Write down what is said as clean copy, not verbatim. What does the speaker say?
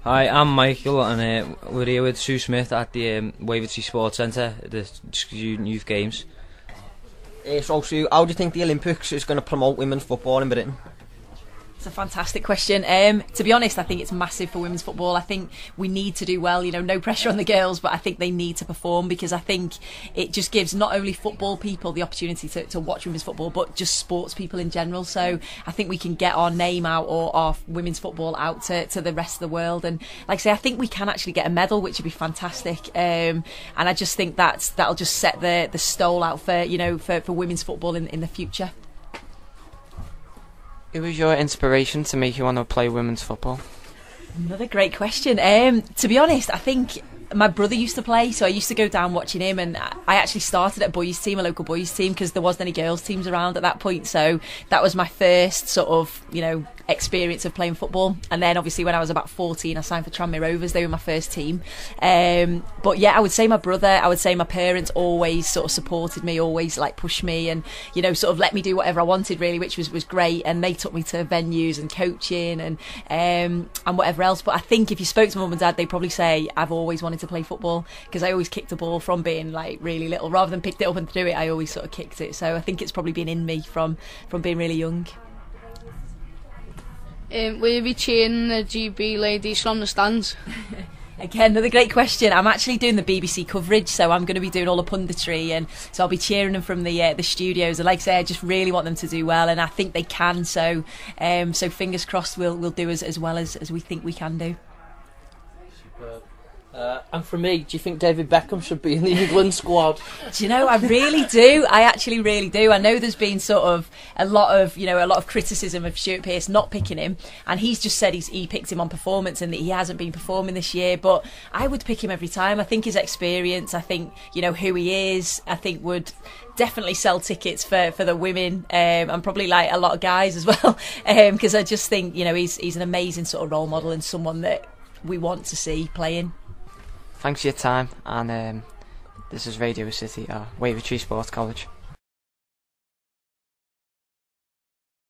Hi, I'm Michael, and we're here with Sue Smith at the Wavertree Sports Centre, the Youth Games. So Sue, how do you think the Olympics is going to promote women's football in Britain? It's a fantastic question. To be honest, I think it's massive for women's football. I think we need to do well, no pressure on the girls, but I think they need to perform, because I think it just gives not only football people the opportunity to watch women's football, but just sports people in general. So I think we can get our name out, or our women's football out to the rest of the world. And like I say, I think we can actually get a medal, which would be fantastic. And I just think that'll just set the stole out for women's football in the future. Who was your inspiration to make you want to play women's football? Another great question. To be honest, I think my brother used to play, so I used to go down watching him, and I actually started at a boys' team, a local boys' team, because there wasn't any girls' teams around at that point. So that was my first sort of, experience of playing football. And then obviously when I was about 14, I signed for Tranmere Rovers. They were my first team. But yeah, I would say my brother, I would say my parents always sort of supported me, always pushed me, and sort of let me do whatever I wanted, really, which was great. And they took me to venues and coaching and whatever else. But I think if you spoke to mum and dad, they'd probably say I've always wanted to play football, because I always kicked the ball from being really little. Rather than picked it up and threw it, I always sort of kicked it. So I think it's probably been in me from being really young. Will you be cheering the GB ladies from the stands? Again, another great question. I'm actually doing the BBC coverage, so I'm going to be doing all the punditry, and so I'll be cheering them from the studios. And like I say, I just really want them to do well, and I think they can. So fingers crossed, we'll do as well as we think we can do. Superb. And for me, do you think David Beckham should be in the England squad? Do you know, I really do. I actually really do. I know there's been sort of a lot of criticism of Stuart Pearce not picking him, and he's just said he picked him on performance and that he hasn't been performing this year. But I would pick him every time. I think his experience, I think who he is, I think would definitely sell tickets for the women, and probably a lot of guys as well, because I just think he's an amazing sort of role model and someone that we want to see playing. Thanks for your time, and this is Radio City, Wavertree Sports College.